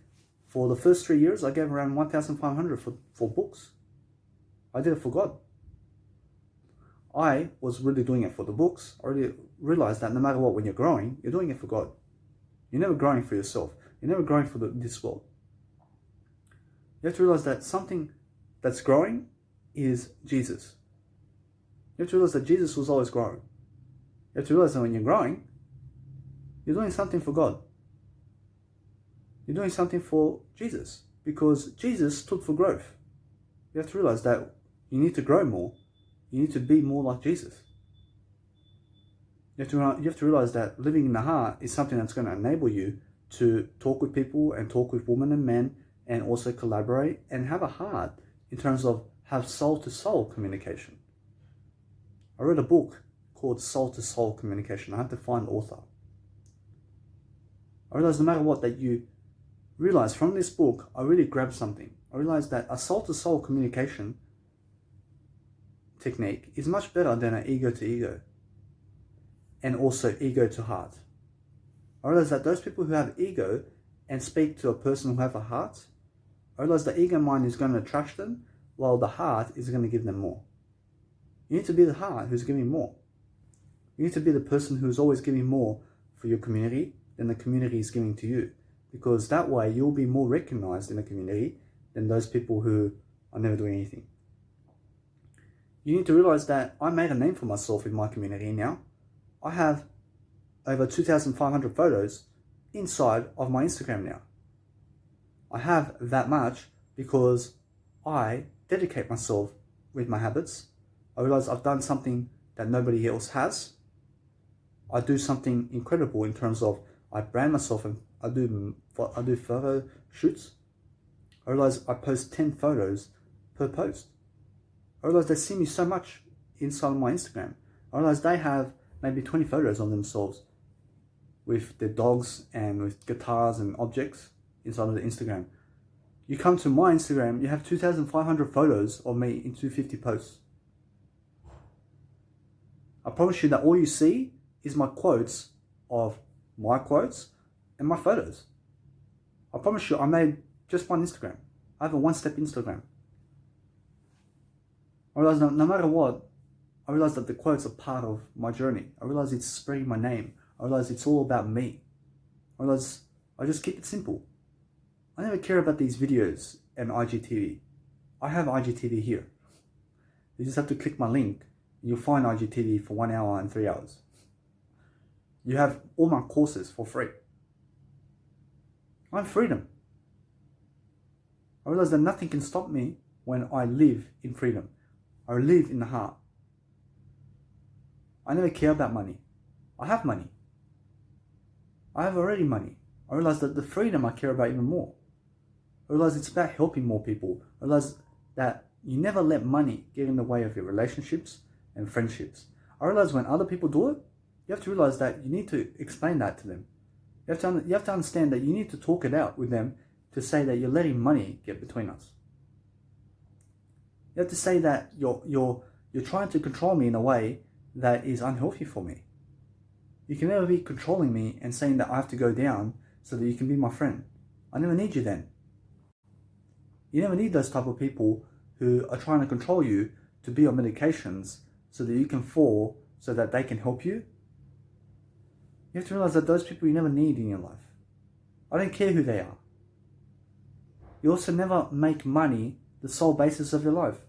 A: for the first 3 years. I gave around 1,500 for books. I did it for God. I was really doing it for the books. I already realized that no matter what, when you're growing, you're doing it for God. You're never growing for yourself. You're never growing for this world. You have to realize that something that's growing is Jesus. You have to realize that Jesus was always growing. You have to realize that when you're growing, you're doing something for God. You're doing something for Jesus, because Jesus stood for growth. You have to realize that you need to grow more. You need to be more like Jesus. You have to realize that living in the heart is something that's going to enable you to talk with people and talk with women and men, and also collaborate and have a heart in terms of have soul-to-soul communication. I read a book called Soul-to-Soul Communication. I had to find the author. I realized no matter what, that you realize from this book, I really grabbed something. I realized that a soul-to-soul communication technique is much better than an ego-to-ego, and also ego-to-heart. I realized that those people who have ego and speak to a person who have a heart, I realize the ego mind is going to attract them, while the heart is going to give them more. You need to be the heart who's giving more. You need to be the person who's always giving more for your community than the community is giving to you, because that way you'll be more recognized in the community than those people who are never doing anything. You need to realize that I made a name for myself in my community now. I have over 2,500 photos inside of my Instagram now. I have that much because I dedicate myself with my habits. I realize I've done something that nobody else has. I do something incredible in terms of I brand myself and I do photo shoots. I realize I post 10 photos per post. I realize they see me so much inside of my Instagram. I realize they have maybe 20 photos of themselves with their dogs and with guitars and objects inside of the Instagram. You come to my Instagram, you have 2,500 photos of me in 250 posts. I promise you that all you see is my quotes of my quotes and my photos. I promise you I made just one Instagram. I have a one-step Instagram. I realize that no matter what, I realize that the quotes are part of my journey. I realize it's spreading my name. I realize it's all about me. I realize I just keep it simple. I never care about these videos and IGTV. I have IGTV here. You just have to click my link and you'll find IGTV for 1 hour and 3 hours. You have all my courses for free. I have freedom. I realize that nothing can stop me when I live in freedom. I live in the heart. I never care about money. I have money. I have already money. I realize that the freedom I care about even more. I realize it's about helping more people. I realize that you never let money get in the way of your relationships and friendships. I realize when other people do it, you have to realize that you need to explain that to them. You have to understand that you need to talk it out with them to say that you're letting money get between us. You have to say that you're trying to control me in a way that is unhealthy for me. You can never be controlling me and saying that I have to go down so that you can be my friend. I never need you then. You never need those type of people who are trying to control you to be on medications so that you can fall so that they can help you. You have to realize that those people you never need in your life. I don't care who they are. You also never make money the sole basis of your life.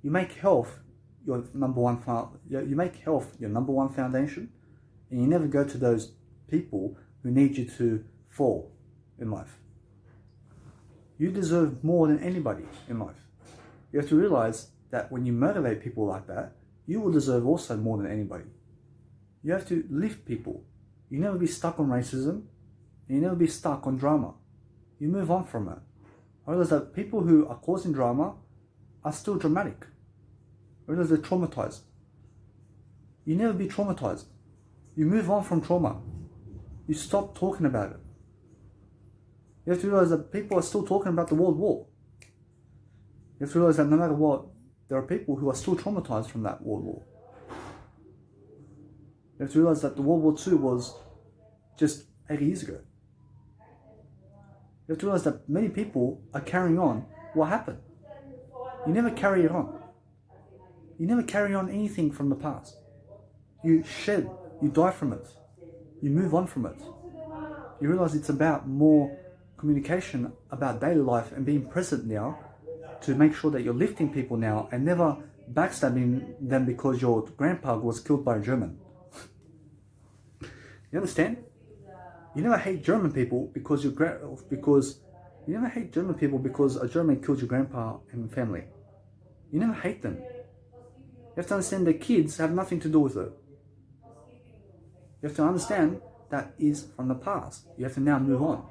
A: You make health your number one foundation, and you never go to those people who need you to fall in life. You deserve more than anybody in life. You have to realize that when you motivate people like that, you will deserve also more than anybody. You have to lift people. You never be stuck on racism, and you never be stuck on drama. You move on from it. I realize that people who are causing drama are still dramatic. I realize they're traumatized. You never be traumatized. You move on from trauma. You stop talking about it. You have to realize that people are still talking about the World War. You have to realize that no matter what, there are people who are still traumatized from that World War. You have to realize that the World War II was just 80 years ago. You have to realize that many people are carrying on what happened. You never carry it on. You never carry on anything from the past. You shed, you die from it. You move on from it. You realize it's about more communication about daily life and being present now to make sure that you're lifting people now and never backstabbing them because your grandpa was killed by a German. You understand? You never hate German people because you never hate German people because a German killed your grandpa and family. You never hate them. You have to understand that kids have nothing to do with it. You have to understand that is from the past. You have to now move on.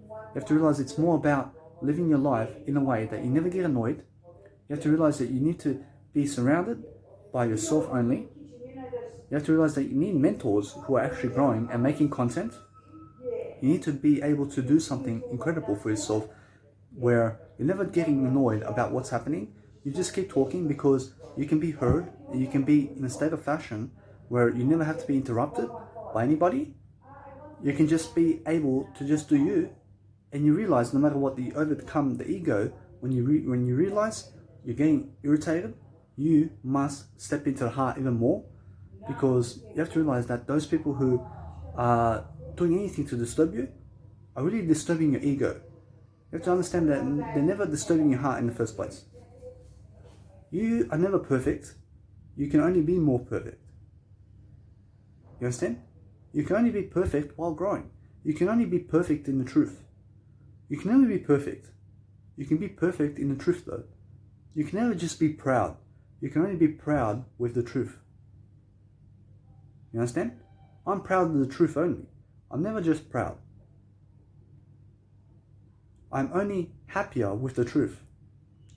A: You have to realize it's more about living your life in a way that you never get annoyed. You have to realize that you need to be surrounded by yourself only. You have to realize that you need mentors who are actually growing and making content. You need to be able to do something incredible for yourself where you're never getting annoyed about what's happening. You just keep talking because you can be heard and you can be in a state of fashion where you never have to be interrupted by anybody. You can just be able to just do you, and you realize no matter what, you overcome the ego. When you realize you're getting irritated, you must step into the heart even more, because you have to realize that those people who are doing anything to disturb you are really disturbing your ego. You have to understand that they're never disturbing your heart in the first place. You are never perfect. You can only be more perfect. You understand? You can only be perfect while growing. You can only be perfect in the truth. You can never be perfect. You can be perfect in the truth though. You can never just be proud. You can only be proud with the truth. You understand? I'm proud of the truth only. I'm never just proud. I'm only happier with the truth.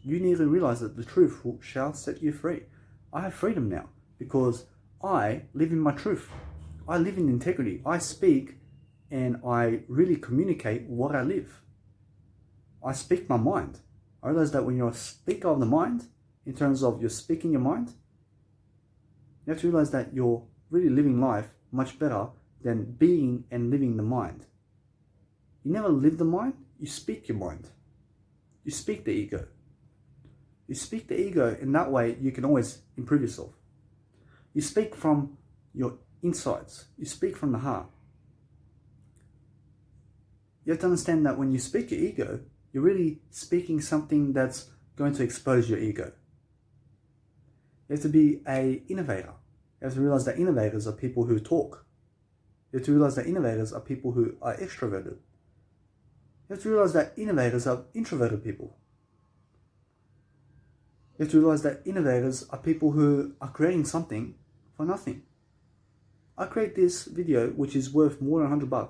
A: you need to realize that the truth shall set you free. I have freedom now because I live in my truth. I live in integrity. I speak and I really communicate what I live. I speak my mind. I realize that when you're a speaker of the mind, in terms of you're speaking your mind, you have to realize that you're really living life much better than being and living the mind. You never live the mind, you speak your mind. You speak the ego. You speak the ego, in that way you can always improve yourself. You speak from your insides. You speak from the heart. You have to understand that when you speak your ego, you're really speaking something that's going to expose your ego. You have to be an innovator. You have to realize that innovators are people who talk. You have to realize that innovators are people who are extroverted. You have to realize that innovators are introverted people. You have to realize that innovators are people who are creating something for nothing. I create this video which is worth more than $100.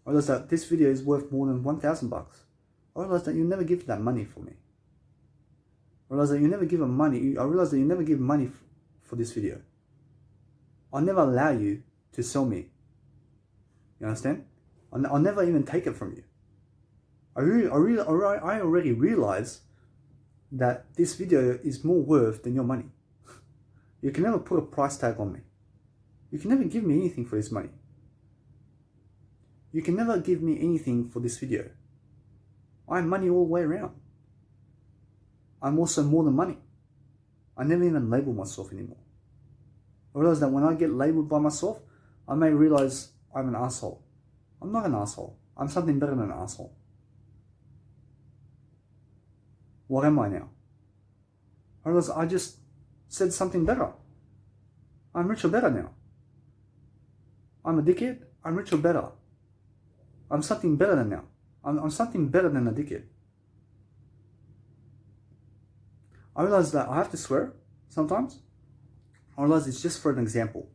A: I realize that this video is worth more than $1,000. I realize that you never give that money for me. I realize that you never give money. I realize that you never give money for this video. I'll never allow you to sell me. You understand? I'll never even take it from you. I already realize that this video is more worth than your money. You can never put a price tag on me. You can never give me anything for this money. You can never give me anything for this video. I'm money all the way around. I'm also more than money. I never even label myself anymore. I realize that when I get labeled by myself, I may realize I'm an asshole. I'm not an asshole. I'm something better than an asshole. What am I now? I realize I just said something better. I'm rich or better now. I'm a dickhead. I'm rich or better. I'm something better than now. I'm something better than a dickhead. I realize that I have to swear sometimes. I realize it's just for an example.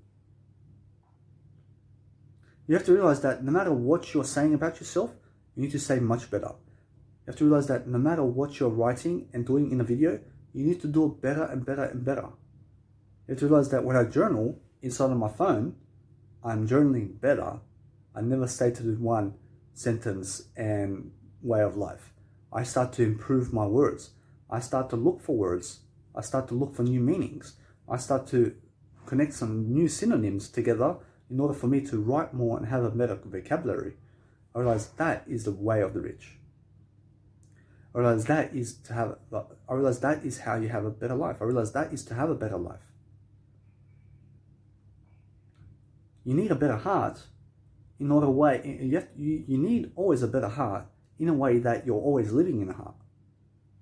A: You have to realize that no matter what you're saying about yourself, you need to say much better. You have to realize that no matter what you're writing and doing in a video, you need to do it better and better and better. You have to realize that when I journal inside of my phone, I'm journaling better. I never stay to one sentence and way of life. I start to improve my words. I start to look for words. I start to look for new meanings. I start to connect some new synonyms together in order for me to write more and have a better vocabulary. I realize that is the way of the rich. I realize that is how you have a better life. I realize that is to have a better life. You need a better heart in order way. You need always a better heart in a way that you're always living in a heart.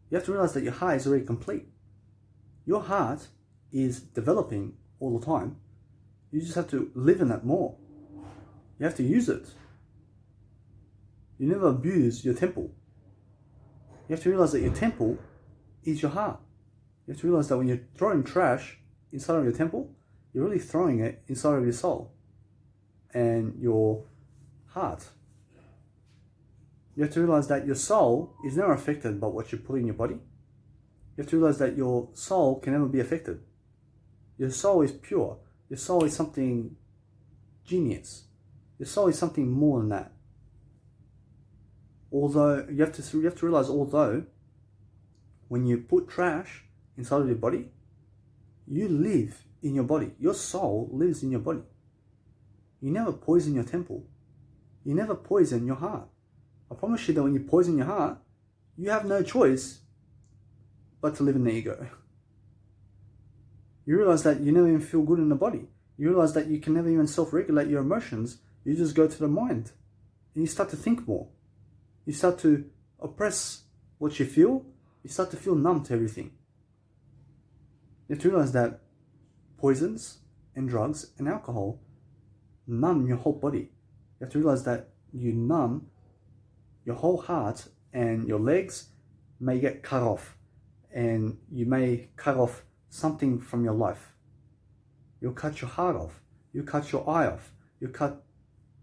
A: You have to realize that your heart is already complete. Your heart is developing all the time. You just have to live in it more. You have to use it. You never abuse your temple. You have to realize that your temple is your heart. You have to realize that when you're throwing trash inside of your temple, you're really throwing it inside of your soul and your heart. You have to realize that your soul is never affected by what you put in your body. You have to realize that your soul can never be affected. Your soul is pure. Your soul is something genius. Your soul is something more than that. Although you have to realize, although when you put trash inside of your body, you live in your body. Your soul lives in your body. You never poison your temple. You never poison your heart. I promise you that when you poison your heart, you have no choice but to live in the ego. You realize that you never even feel good in the body. You realize that you can never even self-regulate your emotions. You just go to the mind and you start to think more. You start to oppress what you feel. You start to feel numb to everything. You have to realize that poisons and drugs and alcohol numb your whole body. You have to realize that you numb your whole heart, and your legs may get cut off, and you may cut off something from your life. You'll cut your heart off. You cut your eye off. You cut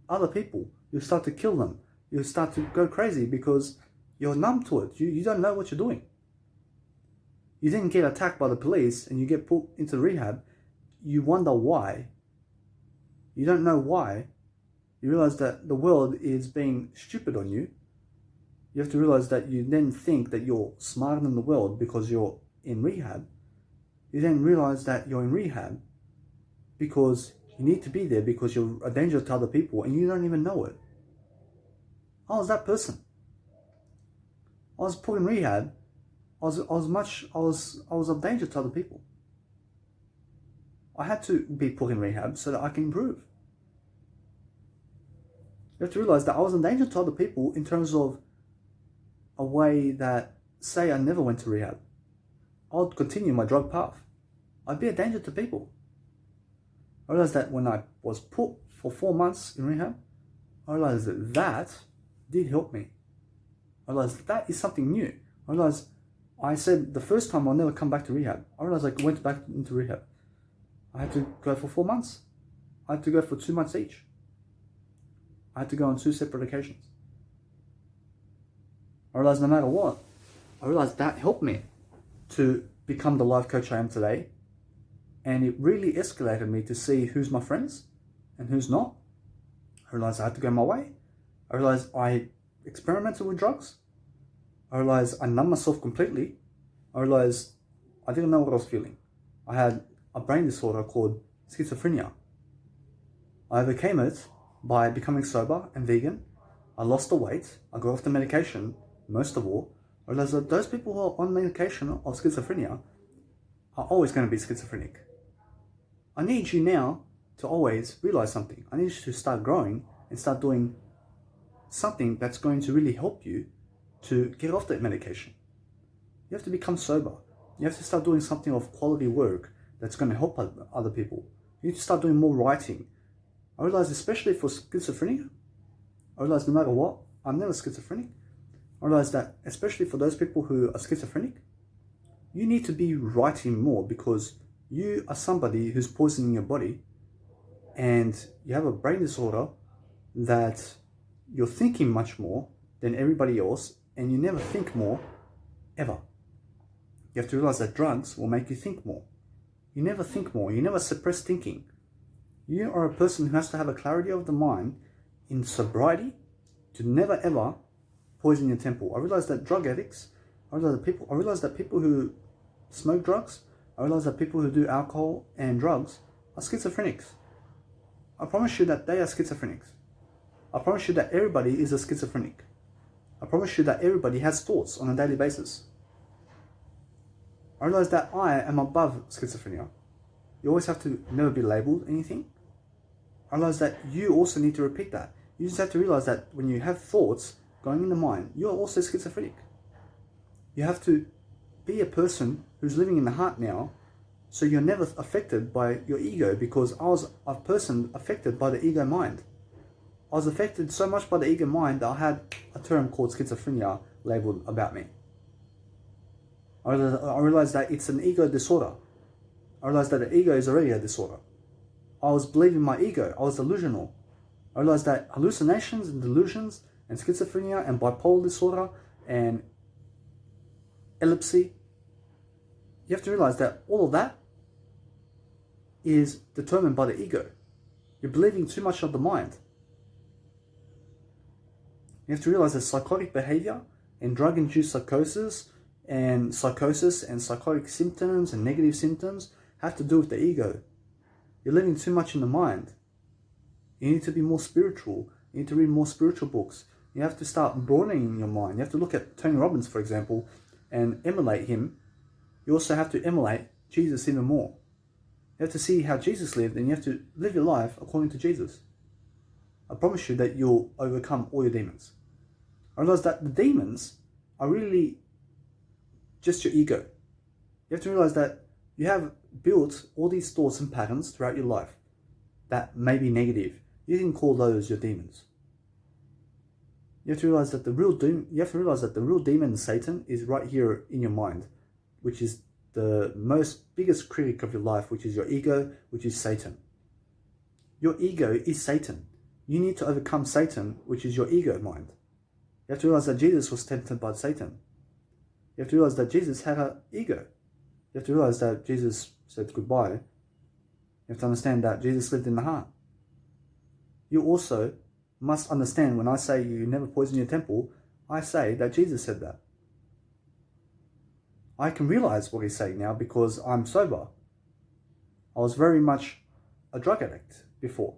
A: other people. You start to kill them. You start to go crazy because You're numb to it. You don't know what you're doing. You then get attacked by the police and you get put into rehab. You wonder why. You don't know why. You realize that the world is being stupid on you. You have to realize that you then think that you're smarter than the world because you're in rehab. You then realize that you're in rehab because you need to be there because you're a danger to other people and you don't even know it. I was that person. I was put in rehab. I was a danger to other people. I had to be put in rehab so that I can improve. You have to realize that I was a danger to other people in terms of a way that, say I never went to rehab, I would continue my drug path. I'd be a danger to people. I realized that when I was put for 4 months in rehab, I realized that that did help me. I realized that is something new. I realized I said the first time I'll never come back to rehab. I realized I went back into rehab. I had to go for 4 months. I had to go for 2 months each. I had to go on 2 separate occasions. I realized no matter what, I realized that helped me to become the life coach I am today. And it really escalated me to see who's my friends and who's not. I realized I had to go my way. I realized I experimented with drugs. I realized I numbed myself completely. I realized I didn't know what I was feeling. I had a brain disorder called schizophrenia. I overcame it by becoming sober and vegan. I lost the weight. I got off the medication. Most of all, I realized that those people who are on medication of schizophrenia are always going to be schizophrenic. I need you now to always realize something. I need you to start growing and start doing something that's going to really help you to get off that medication. You have to become sober. You have to start doing something of quality work that's going to help other people. You need to start doing more writing. I realized, especially for schizophrenia, I realized no matter what, I'm never schizophrenic. I realized that, especially for those people who are schizophrenic, you need to be writing more because you are somebody who's poisoning your body and you have a brain disorder that you're thinking much more than everybody else and you never think more, ever. You have to realize that drugs will make you think more. You never think more. You never suppress thinking. You are a person who has to have a clarity of the mind in sobriety to never ever poison your temple. I realized that drug addicts, I realized that people who smoke drugs, I realized that people who do alcohol and drugs are schizophrenics. I promise you that they are schizophrenics. I promise you that everybody is a schizophrenic. I promise you that everybody has thoughts on a daily basis. I realized that I am above schizophrenia. You always have to never be labeled anything. I realized that you also need to repeat that. You just have to realize that when you have thoughts going in the mind, you are also schizophrenic. You have to be a person who's living in the heart now, so you're never affected by your ego, because I was a person affected by the ego mind. I was affected so much by the ego mind that I had a term called schizophrenia labeled about me. I realized that it's an ego disorder. I realized that the ego is already a disorder. I was believing my ego. I was delusional. I realized that hallucinations and delusions and schizophrenia and bipolar disorder and epilepsy, you have to realize that all of that is determined by the ego. You're believing too much of the mind. You have to realize that psychotic behavior and drug-induced psychosis and psychotic symptoms and negative symptoms have to do with the ego. You're living too much in the mind. You need to be more spiritual. You need to read more spiritual books. You have to start broadening your mind. You have to look at Tony Robbins, for example, and emulate him. You also have to emulate Jesus even more. You have to see how Jesus lived, and you have to live your life according to Jesus. I promise you that you'll overcome all your demons. I realize that the demons are really just your ego. You have to realize that you have built all these thoughts and patterns throughout your life that may be negative. You can call those your demons. You have to realize that the real demon, Satan, is right here in your mind, which is the biggest critic of your life, which is your ego, which is Satan. Your ego is Satan. You need to overcome Satan, which is your ego mind. You have to realize that Jesus was tempted by Satan. You have to realize that Jesus had an ego. You have to realize that Jesus said goodbye. You have to understand that Jesus lived in the heart. You also must understand when I say you never poison your temple, I say that Jesus said that. I can realize what he's saying now because I'm sober. I was very much a drug addict before.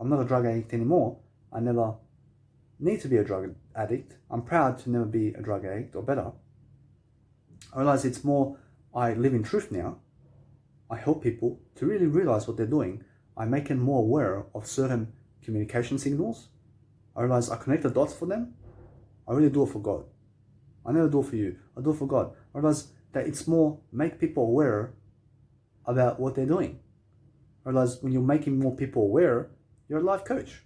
A: I'm not a drug addict anymore. I never need to be a drug addict. I'm proud to never be a drug addict, or better. I realize it's more, I live in truth now. I help people to really realize what they're doing. I make them more aware of certain communication signals. I realize I connect the dots for them. I really do it for God. I never do it for you. I do it for God. I realize that it's more make people aware about what they're doing. I realize when you're making more people aware, you're a life coach.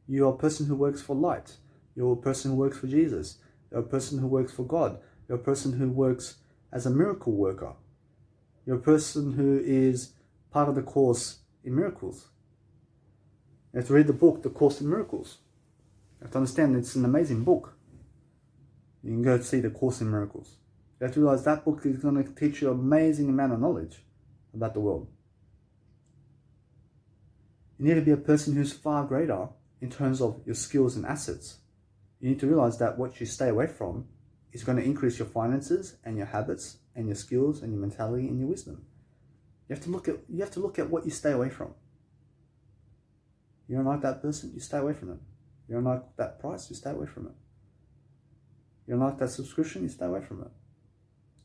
A: You're a person who works for light. You're a person who works for Jesus. You're a person who works for God. You're a person who works as a miracle worker. You're a person who is part of the course in miracles. You have to read the book, The Course in Miracles. You have to understand it's an amazing book. You can go see The Course in Miracles. You have to realize that book is going to teach you an amazing amount of knowledge about the world. You need to be a person who's far greater in terms of your skills and assets. You need to realize that what you stay away from is going to increase your finances and your habits and your skills and your mentality and your wisdom. You have to look at what you stay away from. You don't like that person, you stay away from it. You don't like that price, you stay away from it. You don't like that subscription, you stay away from it.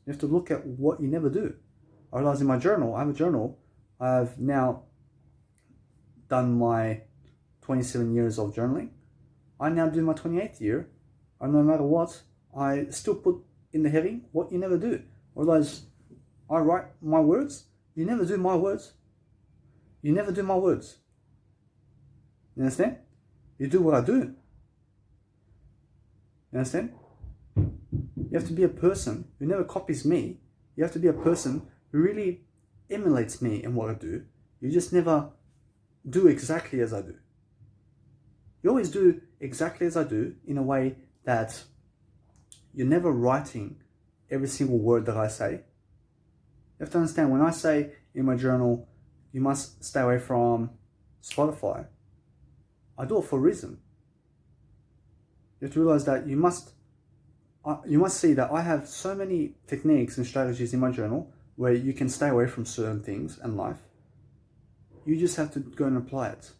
A: You have to look at what you never do. I realize in my journal, I have a journal. I've now done my 27 years of journaling. I now do my 28th year. And no matter what, I still put in the heading what you never do. I realize I write my words. You never do my words. You never do my words. You understand? You do what I do. You understand? You have to be a person who never copies me. You have to be a person who really emulates me in what I do. You just never do exactly as I do. You always do exactly as I do in a way that you're never writing every single word that I say. You have to understand, when I say in my journal, you must stay away from Spotify, I do it for a reason. You have to realize that you must see that I have so many techniques and strategies in my journal where you can stay away from certain things in life. You just have to go and apply it.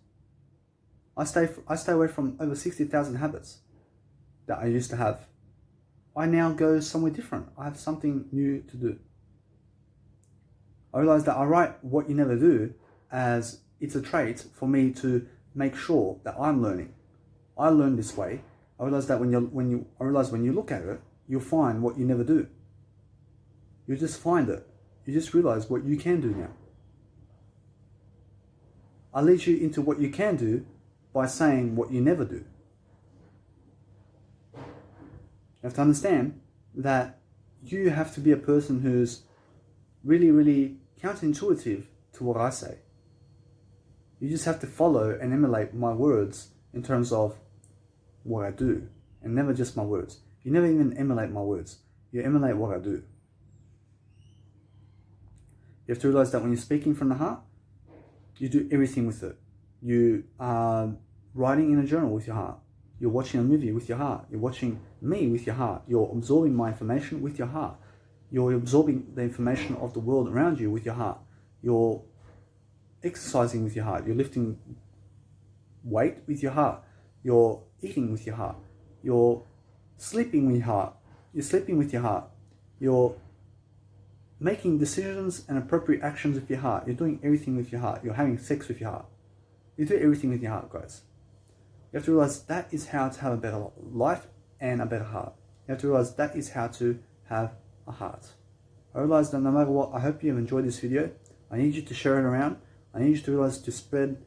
A: I stay away from over 60,000 habits that I used to have. I now go somewhere different. I have something new to do. I realize that I write what you never do as it's a trait for me to make sure that I'm learning. I learn this way. I realize that when you look at it, you'll find what you never do. You just find it. You just realize what you can do now. I lead you into what you can do by saying what you never do. You have to understand that you have to be a person who's really, really counterintuitive to what I say. You just have to follow and emulate my words in terms of what I do, and never just my words. You never even emulate my words. You emulate what I do. You have to realize that when you're speaking from the heart, you do everything with it. You are writing in a journal with your heart. You're watching a movie with your heart. You're watching me with your heart. You're absorbing my information with your heart. You're absorbing the information of the world around you with your heart. You're exercising with your heart. You're lifting weight with your heart. You're eating with your heart. You're sleeping with your heart. You're sleeping with your heart. You're making decisions and appropriate actions with your heart. You're doing everything with your heart. You're having sex with your heart. You do everything with your heart, guys. You have to realize that is how to have a better life and a better heart. You have to realize that is how to have a heart. I realize that no matter what, I hope you have enjoyed this video. I need you to share it around. I need you to realize to spread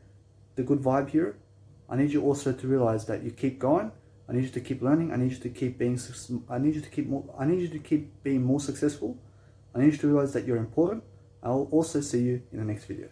A: the good vibe here. I need you also to realize that you keep going. I need you to keep learning. I need you to keep being. I need you to keep being more successful. I need you to realize that you're important. I will also see you in the next video.